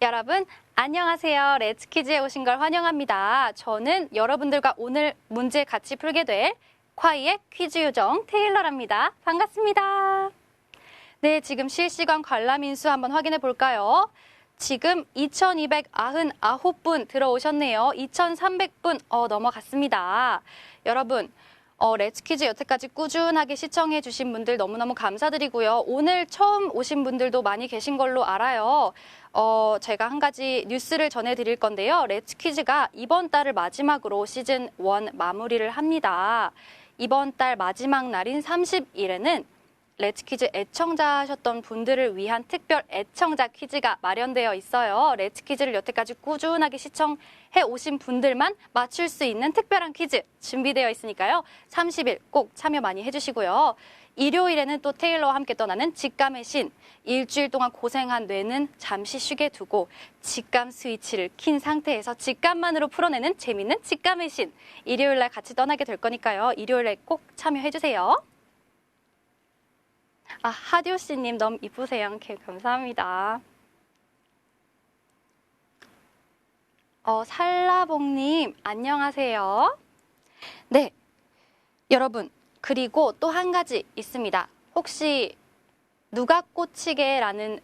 여러분 안녕하세요. 렛츠퀴즈에 오신 걸 환영합니다. 저는 여러분들과 오늘 문제 같이 풀게 될 콰이의 퀴즈 요정 테일러랍니다. 반갑습니다. 네, 지금 실시간 관람 인수 한번 확인해 볼까요? 지금 2299분 들어오셨네요. 2300분 넘어갔습니다. 여러분 렛츠퀴즈 여태까지 꾸준하게 시청해 주신 분들 너무너무 감사드리고요. 오늘 처음 오신 분들도 많이 계신 걸로 알아요. 제가 한 가지 뉴스를 전해드릴 건데요. 렛츠퀴즈가 이번 달을 마지막으로 시즌 1 마무리를 합니다. 이번 달 마지막 날인 30일에는 렛츠퀴즈 애청자셨던 분들을 위한 특별 애청자 퀴즈가 마련되어 있어요. 렛츠퀴즈를 여태까지 꾸준하게 시청해 오신 분들만 맞출 수 있는 특별한 퀴즈 준비되어 있으니까요. 30일 꼭 참여 많이 해주시고요. 일요일에는 또 테일러와 함께 떠나는 직감의 신. 일주일 동안 고생한 뇌는 잠시 쉬게 두고 직감 스위치를 킨 상태에서 직감만으로 풀어내는 재밌는 직감의 신. 일요일날 같이 떠나게 될 거니까요. 일요일에 꼭 참여해주세요. 하디오 씨님 너무 이쁘세요. 감사합니다. 살라봉님 안녕하세요. 네, 여러분 그리고 또 한 가지 있습니다. 혹시 누가 꽂히게라는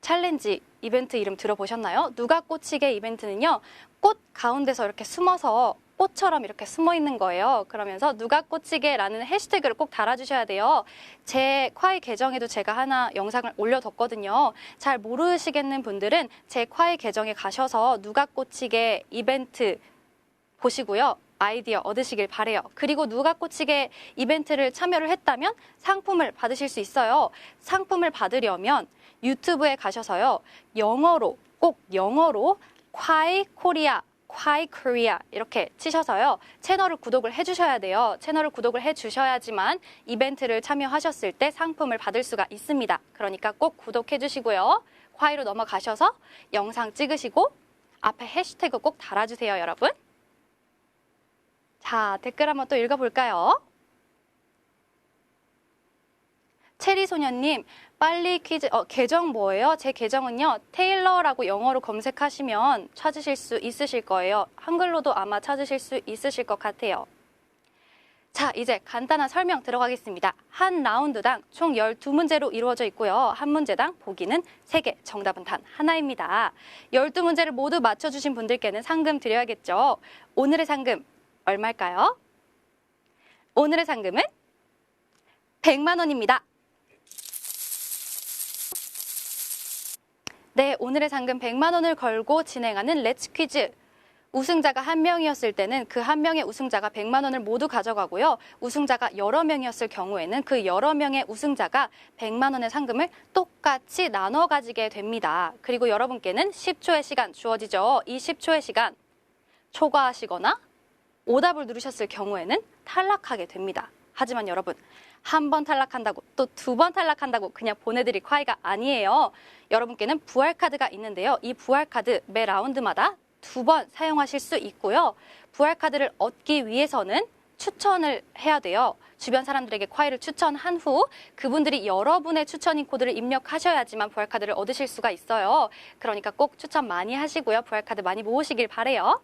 챌린지 이벤트 이름 들어보셨나요? 누가 꽂히게 이벤트는요. 꽃 가운데서 이렇게 숨어서 꽃처럼 이렇게 숨어 있는 거예요. 그러면서 누가 꽂히게라는 해시태그를 꼭 달아주셔야 돼요. 제 콰이 계정에도 제가 하나 영상을 올려뒀거든요. 잘 모르시겠는 분들은 제 콰이 계정에 가셔서 누가 꽂히게 이벤트 보시고요. 아이디어 얻으시길 바래요. 그리고 누가 꽂히게 이벤트를 참여를 했다면 상품을 받으실 수 있어요. 상품을 받으려면 유튜브에 가셔서요. 영어로 꼭 영어로 콰이 코리아 콰이 코리아 이렇게 치셔서요. 채널을 구독을 해주셔야 돼요. 채널을 구독을 해주셔야지만 이벤트를 참여하셨을 때 상품을 받을 수가 있습니다. 그러니까 꼭 구독해 주시고요. 콰이로 넘어가셔서 영상 찍으시고 앞에 해시태그 꼭 달아주세요, 여러분. 자, 댓글 한번 또 읽어볼까요? 체리소녀님, 빨리 퀴즈, 계정 뭐예요? 제 계정은요, 테일러라고 영어로 검색하시면 찾으실 수 있으실 거예요. 한글로도 아마 찾으실 수 있으실 것 같아요. 자, 이제 간단한 설명 들어가겠습니다. 한 라운드당 총 12문제로 이루어져 있고요. 한 문제당 보기는 3개, 정답은 단 하나입니다. 12문제를 모두 맞춰주신 분들께는 상금 드려야겠죠. 오늘의 상금 얼마일까요? 오늘의 상금은 100만 원입니다. 네, 오늘의 상금 100만 원을 걸고 진행하는 렛츠 퀴즈. 우승자가 한 명이었을 때는 그 한 명의 우승자가 100만 원을 모두 가져가고요. 우승자가 여러 명이었을 경우에는 그 여러 명의 우승자가 100만 원의 상금을 똑같이 나눠 가지게 됩니다. 그리고 여러분께는 10초의 시간 주어지죠. 이 10초의 시간 초과하시거나 오답을 누르셨을 경우에는 탈락하게 됩니다. 하지만 여러분, 한 번 탈락한다고 또 2번 탈락한다고 그냥 보내드릴 콰이가 아니에요. 여러분께는 부활카드가 있는데요. 이 부활카드 매 라운드마다 2번 사용하실 수 있고요. 부활카드를 얻기 위해서는 추천을 해야 돼요. 주변 사람들에게 콰이를 추천한 후 그분들이 여러분의 추천인 코드를 입력하셔야지만 부활카드를 얻으실 수가 있어요. 그러니까 꼭 추천 많이 하시고요. 부활카드 많이 모으시길 바래요.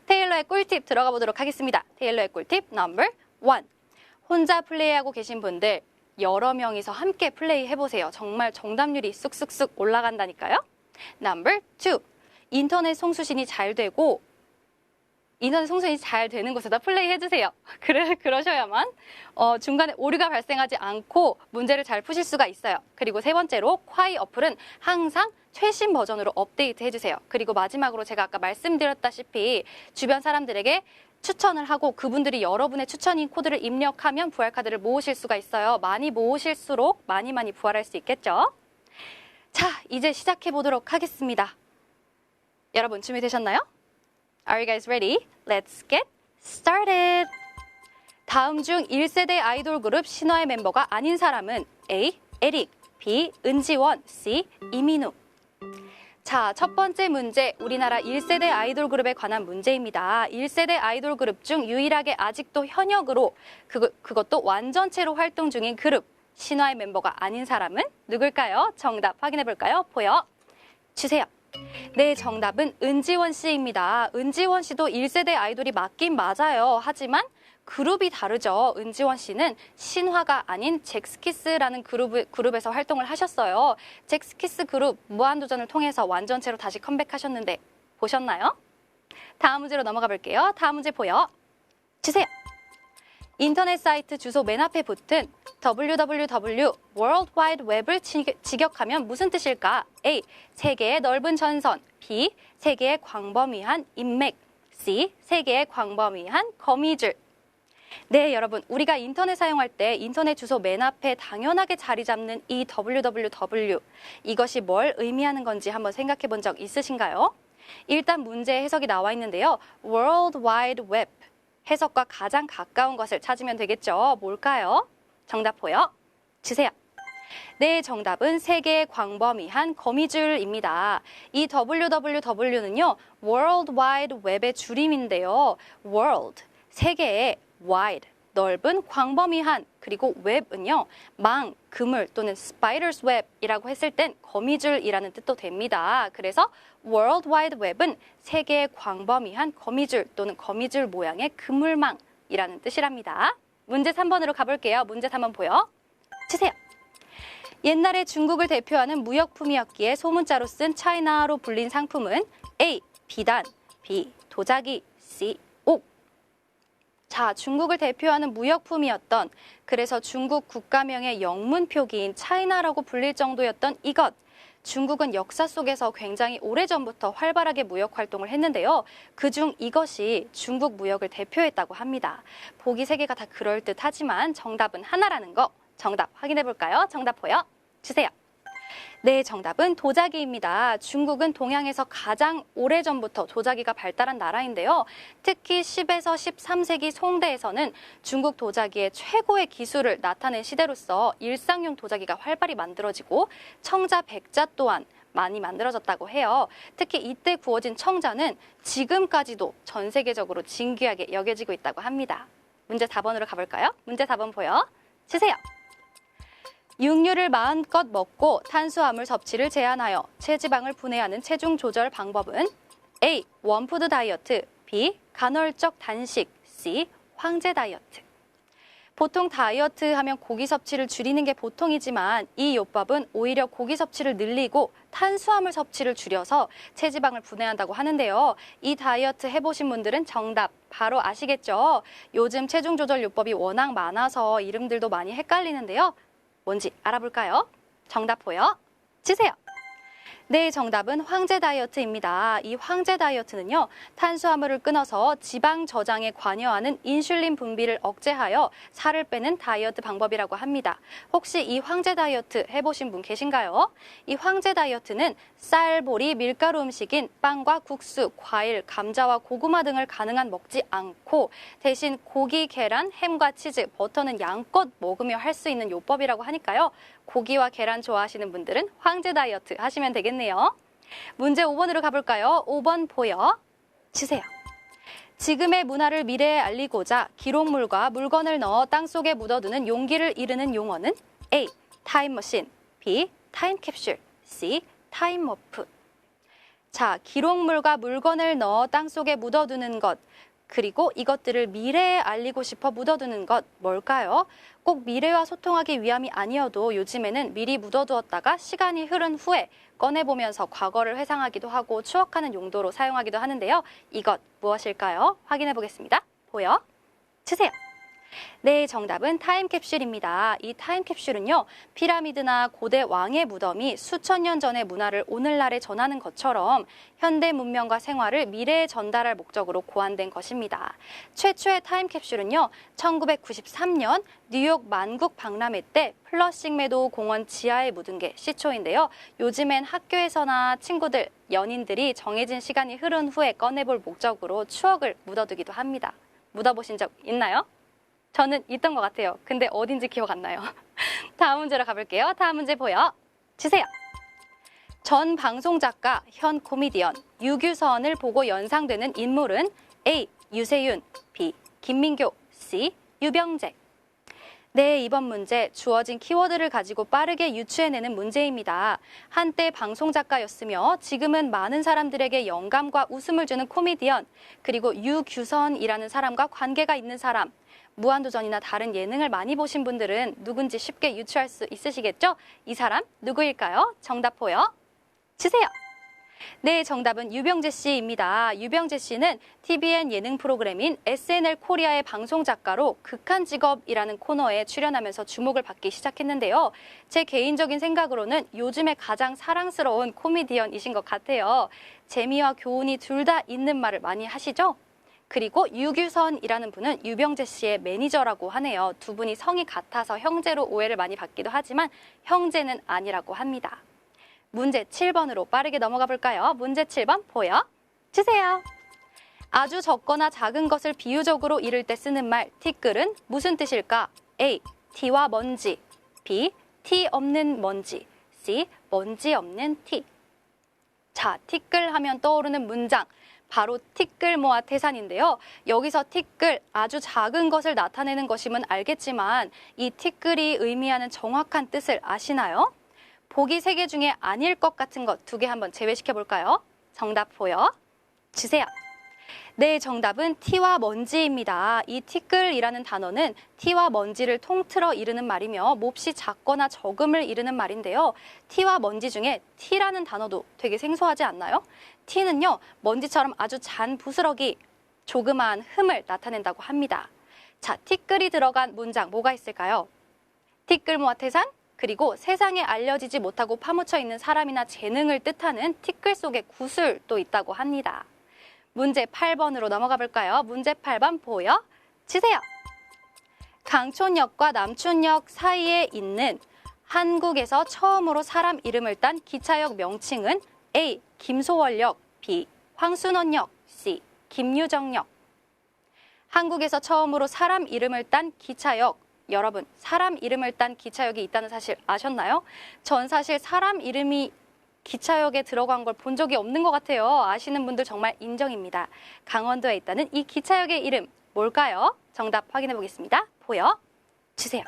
테일러의 꿀팁 들어가 보도록 하겠습니다. 테일러의 꿀팁 넘버 1. 혼자 플레이하고 계신 분들 여러 명이서 함께 플레이 해보세요. 정말 정답률이 쑥쑥쑥 올라간다니까요. 넘버 2. 인터넷 송수신이 잘 되고 인터넷 송수신이 잘 되는 곳에다 플레이 해주세요. 그러셔야만 중간에 오류가 발생하지 않고 문제를 잘 푸실 수가 있어요. 그리고 세 번째로 콰이 어플은 항상 최신 버전으로 업데이트 해주세요. 그리고 마지막으로 제가 아까 말씀드렸다시피 주변 사람들에게 추천을 하고 그분들이 여러분의 추천인 코드를 입력하면 부활카드를 모으실 수가 있어요. 많이 모으실수록 많이 부활할 수 있겠죠. 자, 이제 시작해 보도록 하겠습니다. 여러분 준비되셨나요? Are you guys ready? Let's get started! 다음 중 1세대 아이돌 그룹 신화의 멤버가 아닌 사람은 A. 에릭, B. 은지원, C. 이민우. 자, 첫 번째 문제, 우리나라 1세대 아이돌 그룹에 관한 문제입니다. 1세대 아이돌 그룹 중 유일하게 아직도 현역으로 그것도 완전체로 활동 중인 그룹 신화의 멤버가 아닌 사람은 누굴까요? 정답 확인해 볼까요? 보여 주세요. 네, 정답은 은지원 씨입니다. 은지원 씨도 1세대 아이돌이 맞긴 맞아요. 하지만 그룹이 다르죠. 은지원 씨는 신화가 아닌 잭스키스라는 그룹에서 활동을 하셨어요. 잭스키스 그룹 무한도전을 통해서 완전체로 다시 컴백하셨는데 보셨나요? 다음 문제로 넘어가 볼게요. 다음 문제 보여 주세요. 인터넷 사이트 주소 맨 앞에 붙은 www World Wide Web을 직역하면 무슨 뜻일까? A. 세계의 넓은 전선. B. 세계의 광범위한 인맥. C. 세계의 광범위한 거미줄. 네, 여러분, 우리가 인터넷 사용할 때 인터넷 주소 맨 앞에 당연하게 자리 잡는 이 www, 이것이 뭘 의미하는 건지 한번 생각해 본 적 있으신가요? 일단 문제 해석이 나와 있는데요. World Wide Web, 해석과 가장 가까운 것을 찾으면 되겠죠. 뭘까요? 정답 보여 주세요. 네, 정답은 세계의 광범위한 거미줄입니다. 이 www는요, World Wide Web의 줄임인데요. World, 세계의 wide, 넓은, 광범위한, 그리고 web은요, 망, 그물 또는 spider's web이라고 했을 땐 거미줄이라는 뜻도 됩니다. 그래서 World Wide Web은 세계의 광범위한 거미줄 또는 거미줄 모양의 그물망이라는 뜻이랍니다. 문제 3번으로 가볼게요. 문제 3번 보여 주세요. 옛날에 중국을 대표하는 무역품이었기에 소문자로 쓴 차이나로 불린 상품은 A. 비단, B. 도자기, C. 옥. 자, 중국을 대표하는 무역품이었던, 그래서 중국 국가명의 영문 표기인 차이나라고 불릴 정도였던 이것. 중국은 역사 속에서 굉장히 오래전부터 활발하게 무역 활동을 했는데요. 그중 이것이 중국 무역을 대표했다고 합니다. 보기 3개가 다 그럴듯하지만 정답은 하나라는 거. 정답 확인해 볼까요? 정답 보여 주세요. 네, 정답은 도자기입니다. 중국은 동양에서 가장 오래전부터 도자기가 발달한 나라인데요. 특히 10에서 13세기 송대에서는 중국 도자기의 최고의 기술을 나타낸 시대로서 일상용 도자기가 활발히 만들어지고 청자, 백자 또한 많이 만들어졌다고 해요. 특히 이때 구워진 청자는 지금까지도 전 세계적으로 진귀하게 여겨지고 있다고 합니다. 문제 4번으로 가볼까요? 문제 4번 보여 주세요. 육류를 마음껏 먹고 탄수화물 섭취를 제한하여 체지방을 분해하는 체중 조절 방법은 A. 원푸드 다이어트, B. 간헐적 단식, C. 황제 다이어트. 보통 다이어트 하면 고기 섭취를 줄이는 게 보통이지만 이 요법은 오히려 고기 섭취를 늘리고 탄수화물 섭취를 줄여서 체지방을 분해한다고 하는데요. 이 다이어트 해보신 분들은 정답 바로 아시겠죠? 요즘 체중 조절 요법이 워낙 많아서 이름들도 많이 헷갈리는데요. 뭔지 알아볼까요? 정답 보여 주세요. 네, 정답은 황제 다이어트입니다. 이 황제 다이어트는요, 탄수화물을 끊어서 지방 저장에 관여하는 인슐린 분비를 억제하여 살을 빼는 다이어트 방법이라고 합니다. 혹시 이 황제 다이어트 해보신 분 계신가요? 이 황제 다이어트는 쌀, 보리, 밀가루 음식인 빵과 국수, 과일, 감자와 고구마 등을 가능한 먹지 않고 대신 고기, 계란, 햄과 치즈, 버터는 양껏 먹으며 할 수 있는 요법이라고 하니까요. 고기와 계란 좋아하시는 분들은 황제 다이어트 하시면 되겠네요. 문제 5번으로 가볼까요? 5번 보여 주세요. 지금의 문화를 미래에 알리고자 기록물과 물건을 넣어 땅속에 묻어두는 용기를 이르는 용어는 A. 타임머신, B. 타임캡슐, C. 타임워프. 자, 기록물과 물건을 넣어 땅속에 묻어두는 것, 그리고 이것들을 미래에 알리고 싶어 묻어두는 것 뭘까요? 꼭 미래와 소통하기 위함이 아니어도 요즘에는 미리 묻어두었다가 시간이 흐른 후에 꺼내보면서 과거를 회상하기도 하고 추억하는 용도로 사용하기도 하는데요. 이것 무엇일까요? 확인해 보겠습니다. 보여 주세요. 네, 정답은 타임캡슐입니다. 이 타임캡슐은요, 피라미드나 고대 왕의 무덤이 수천 년 전의 문화를 오늘날에 전하는 것처럼 현대 문명과 생활을 미래에 전달할 목적으로 고안된 것입니다. 최초의 타임캡슐은요, 1993년 뉴욕 만국 박람회 때 플러싱 메도우 공원 지하에 묻은 게 시초인데요. 요즘엔 학교에서나 친구들, 연인들이 정해진 시간이 흐른 후에 꺼내볼 목적으로 추억을 묻어두기도 합니다. 묻어보신 적 있나요? 저는 있던 것 같아요. 근데 어딘지 기억 안 나요. 다음 문제로 가볼게요. 다음 문제 보여 주세요. 전 방송 작가, 현 코미디언 유규선을 보고 연상되는 인물은 A. 유세윤, B. 김민교, C. 유병재. 네, 이번 문제 주어진 키워드를 가지고 빠르게 유추해내는 문제입니다. 한때 방송작가였으며 지금은 많은 사람들에게 영감과 웃음을 주는 코미디언, 그리고 유규선이라는 사람과 관계가 있는 사람, 무한도전이나 다른 예능을 많이 보신 분들은 누군지 쉽게 유추할 수 있으시겠죠? 이 사람 누구일까요? 정답 보여 주세요. 네, 정답은 유병재 씨입니다. 유병재 씨는 TVN 예능 프로그램인 SNL 코리아의 방송작가로 극한 직업이라는 코너에 출연하면서 주목을 받기 시작했는데요. 제 개인적인 생각으로는 요즘에 가장 사랑스러운 코미디언이신 것 같아요. 재미와 교훈이 둘 다 있는 말을 많이 하시죠? 그리고 유규선이라는 분은 유병재 씨의 매니저라고 하네요. 두 분이 성이 같아서 형제로 오해를 많이 받기도 하지만 형제는 아니라고 합니다. 문제 7번으로 빠르게 넘어가 볼까요? 문제 7번 보여주세요. 아주 적거나 작은 것을 비유적으로 이를 때 쓰는 말 티끌은 무슨 뜻일까? A. 티와 먼지, B. 티 없는 먼지, C. 먼지 없는 티. 자, 티끌 하면 떠오르는 문장 바로 티끌 모아 태산인데요. 여기서 티끌, 아주 작은 것을 나타내는 것이면 알겠지만 이 티끌이 의미하는 정확한 뜻을 아시나요? 보기 3개 중에 아닐 것 같은 것 2개 한번 제외시켜 볼까요? 정답 보여주세요. 네, 정답은 티와 먼지입니다. 이 티끌이라는 단어는 티와 먼지를 통틀어 이르는 말이며 몹시 작거나 적음을 이르는 말인데요. 티와 먼지 중에 티라는 단어도 되게 생소하지 않나요? 티는요, 먼지처럼 아주 잔 부스러기, 조그마한 흠을 나타낸다고 합니다. 자, 티끌이 들어간 문장 뭐가 있을까요? 티끌 모아 태산, 그리고 세상에 알려지지 못하고 파묻혀 있는 사람이나 재능을 뜻하는 티끌 속에 구슬도 있다고 합니다. 문제 8번으로 넘어가 볼까요? 문제 8번 보여주세요. 강촌역과 남촌역 사이에 있는 한국에서 처음으로 사람 이름을 딴 기차역 명칭은 A. 김소월역, B. 황순원역, C. 김유정역. 한국에서 처음으로 사람 이름을 딴 기차역, 여러분 사람 이름을 딴 기차역이 있다는 사실 아셨나요? 전 사실 사람 이름이 기차역에 들어간 걸 본 적이 없는 것 같아요. 아시는 분들 정말 인정입니다. 강원도에 있다는 이 기차역의 이름 뭘까요? 정답 확인해 보겠습니다. 보여주세요.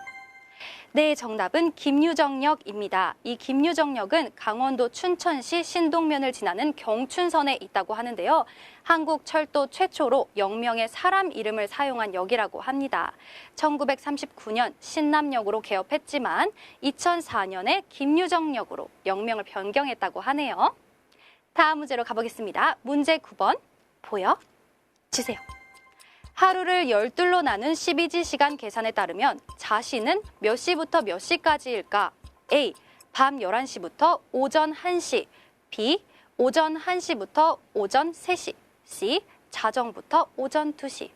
네, 정답은 김유정역입니다. 이 김유정역은 강원도 춘천시 신동면을 지나는 경춘선에 있다고 하는데요. 한국 철도 최초로 영명의 사람 이름을 사용한 역이라고 합니다. 1939년 신남역으로 개업했지만 2004년에 김유정역으로 영명을 변경했다고 하네요. 다음 문제로 가보겠습니다. 문제 9번 보여주세요. 하루를 12로 나눈 12지 시간 계산에 따르면 자신은 몇 시부터 몇 시까지일까? A. 밤 11시부터 오전 1시, B. 오전 1시부터 오전 3시, C. 자정부터 오전 2시.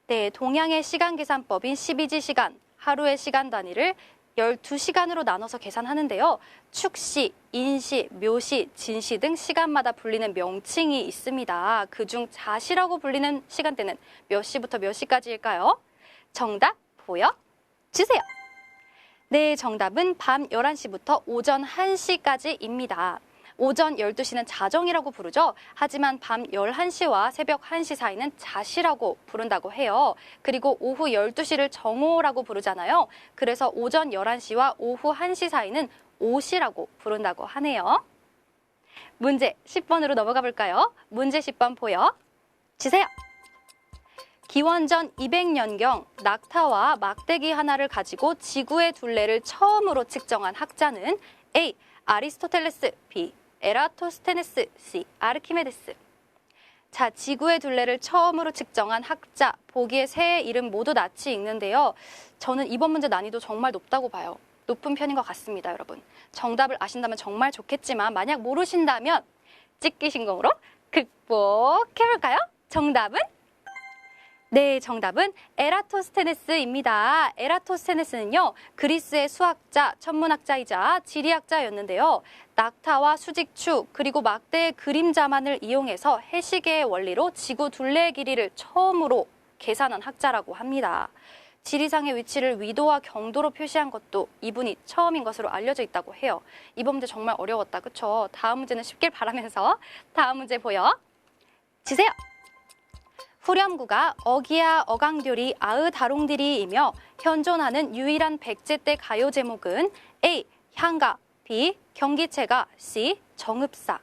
네, 동양의 시간 계산법인 12지 시간, 하루의 시간 단위를 12시간으로 나눠서 계산하는데요. 축시, 인시, 묘시, 진시 등 시간마다 불리는 명칭이 있습니다. 그중 자시라고 불리는 시간대는 몇 시부터 몇 시까지일까요? 정답 보여주세요. 네, 정답은 밤 11시부터 오전 1시까지입니다. 오전 12시는 자정이라고 부르죠. 하지만 밤 11시와 새벽 1시 사이는 자시라고 부른다고 해요. 그리고 오후 12시를 정오라고 부르잖아요. 그래서 오전 11시와 오후 1시 사이는 오시라고 부른다고 하네요. 문제 10번으로 넘어가 볼까요? 문제 10번 보여주세요. 기원전 200년경 낙타와 막대기 하나를 가지고 지구의 둘레를 처음으로 측정한 학자는 A. 아리스토텔레스, B. 에라토스테네스, C. 아르키메데스. 자, 지구의 둘레를 처음으로 측정한 학자, 보기에 세 이름 모두 낯이 익는데요. 저는 이번 문제 난이도 정말 높다고 봐요. 높은 편인 것 같습니다, 여러분. 정답을 아신다면 정말 좋겠지만 만약 모르신다면 찍기 신공으로 극복해볼까요? 정답은? 네, 정답은 에라토스테네스입니다. 에라토스테네스는요, 그리스의 수학자, 천문학자이자 지리학자였는데요. 낙타와 수직축, 그리고 막대의 그림자만을 이용해서 해시계의 원리로 지구 둘레의 길이를 처음으로 계산한 학자라고 합니다. 지리상의 위치를 위도와 경도로 표시한 것도 이분이 처음인 것으로 알려져 있다고 해요. 이번 문제 정말 어려웠다, 그쵸? 다음 문제는 쉽길 바라면서 다음 문제 보여주세요. 후렴구가 어기야 어강듀리 아으다롱디리이며 현존하는 유일한 백제때 가요 제목은 A. 향가, B. 경기체가, C. 정읍사.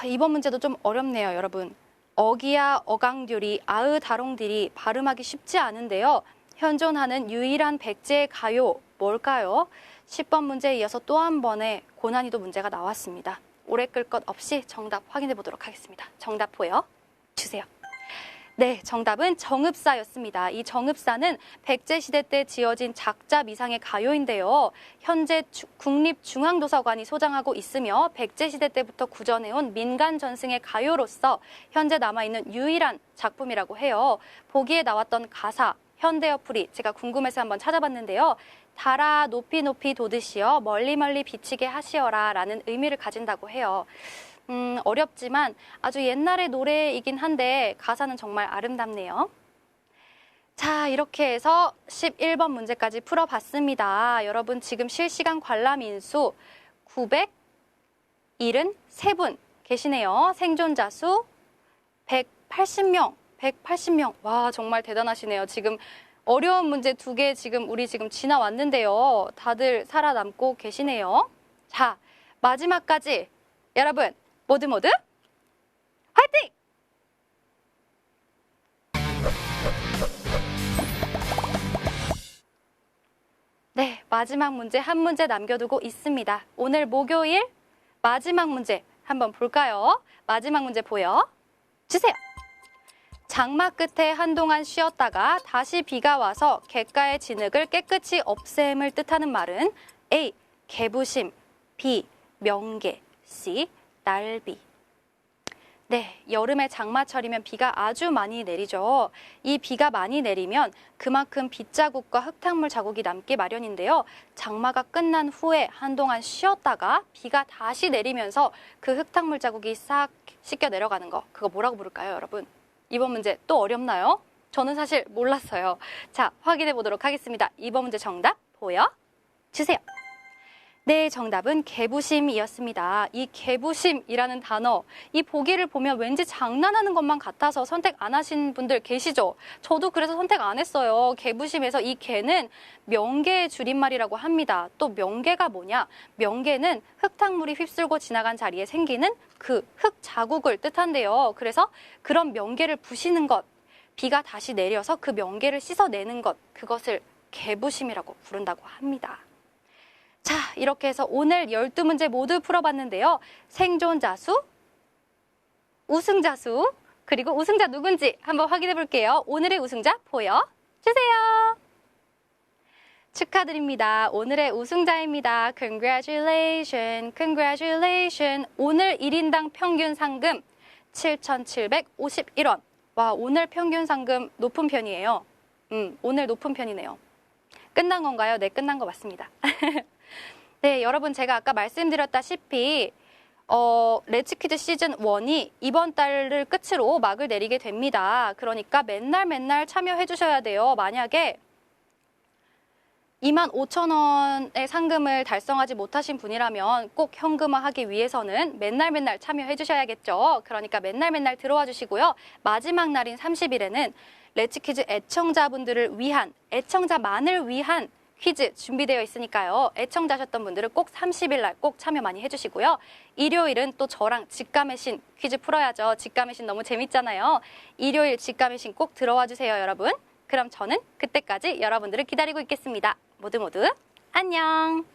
이번 문제도 좀 어렵네요, 여러분. 어기야 어강듀리 아으다롱디리 발음하기 쉽지 않은데요. 현존하는 유일한 백제 가요 뭘까요? 10번 문제에 이어서 또 한 번의 고난이도 문제가 나왔습니다. 오래 끌 것 없이 정답 확인해 보도록 하겠습니다. 정답 보여 주세요. 네, 정답은 정읍사였습니다. 이 정읍사는 백제시대 때 지어진 작자 미상의 가요인데요. 현재 국립중앙도서관이 소장하고 있으며 백제시대 때부터 구전해온 민간 전승의 가요로서 현재 남아있는 유일한 작품이라고 해요. 보기에 나왔던 가사, 현대어풀이 제가 궁금해서 한번 찾아봤는데요. 달아 높이 높이 돋으시어 멀리 멀리 비치게 하시어라 라는 의미를 가진다고 해요. 어렵지만 아주 옛날의 노래이긴 한데 가사는 정말 아름답네요. 자, 이렇게 해서 11번 문제까지 풀어봤습니다. 여러분 지금 실시간 관람 인수 973분 계시네요. 생존자 수 180명. 180명. 와, 정말 대단하시네요. 지금 어려운 문제 2개 우리 지금 지나왔는데요. 다들 살아남고 계시네요. 자, 마지막까지 여러분 모두 화이팅! 네, 마지막 문제 한 문제 남겨두고 있습니다. 오늘 목요일 마지막 문제 한번 볼까요? 마지막 문제 보여주세요. 장마 끝에 한동안 쉬었다가 다시 비가 와서 갯가의 진흙을 깨끗이 없앰을 뜻하는 말은 A. 개부심, B. 명계, C. 날비. 네, 여름에 장마철이면 비가 아주 많이 내리죠. 이 비가 많이 내리면 그만큼 빗자국과 흙탕물 자국이 남기 마련인데요. 장마가 끝난 후에 한동안 쉬었다가 비가 다시 내리면서 그 흙탕물 자국이 싹 씻겨 내려가는 거, 그거 뭐라고 부를까요, 여러분? 이번 문제 또 어렵나요? 저는 사실 몰랐어요. 자, 확인해 보도록 하겠습니다. 이번 문제 정답 보여주세요. 네, 정답은 개부심이었습니다. 이 개부심이라는 단어, 이 보기를 보면 왠지 장난하는 것만 같아서 선택 안 하신 분들 계시죠? 저도 그래서 선택 안 했어요. 개부심에서 이 개는 명계의 줄임말이라고 합니다. 또 명계가 뭐냐? 명계는 흙탕물이 휩쓸고 지나간 자리에 생기는 그 흙 자국을 뜻한대요. 그래서 그런 명계를 부시는 것, 비가 다시 내려서 그 명계를 씻어내는 것, 그것을 개부심이라고 부른다고 합니다. 자, 이렇게 해서 오늘 12문제 모두 풀어봤는데요. 생존자 수, 우승자 수, 그리고 우승자 누군지 한번 확인해 볼게요. 오늘의 우승자 보여주세요. 축하드립니다. 오늘의 우승자입니다. Congratulations, congratulations. 오늘 1인당 평균 상금 7,751원. 와, 오늘 평균 상금 높은 편이에요. 오늘 높은 편이네요. 끝난 건가요? 네, 끝난 거 맞습니다. 네, 여러분 제가 아까 말씀드렸다시피 레츠퀴즈 시즌 1이 이번 달을 끝으로 막을 내리게 됩니다. 그러니까 맨날 참여해 주셔야 돼요. 만약에 25,000원의 상금을 달성하지 못하신 분이라면 꼭 현금화하기 위해서는 맨날 참여해 주셔야겠죠. 그러니까 맨날 들어와 주시고요. 마지막 날인 30일에는 레츠퀴즈 애청자분들을 위한, 애청자만을 위한 퀴즈 준비되어 있으니까요. 애청자셨던 분들은 꼭 30일 날 꼭 참여 많이 해주시고요. 일요일은 또 저랑 직감의 신 퀴즈 풀어야죠. 직감의 신 너무 재밌잖아요. 일요일 직감의 신 꼭 들어와 주세요, 여러분. 그럼 저는 그때까지 여러분들을 기다리고 있겠습니다. 모두 안녕!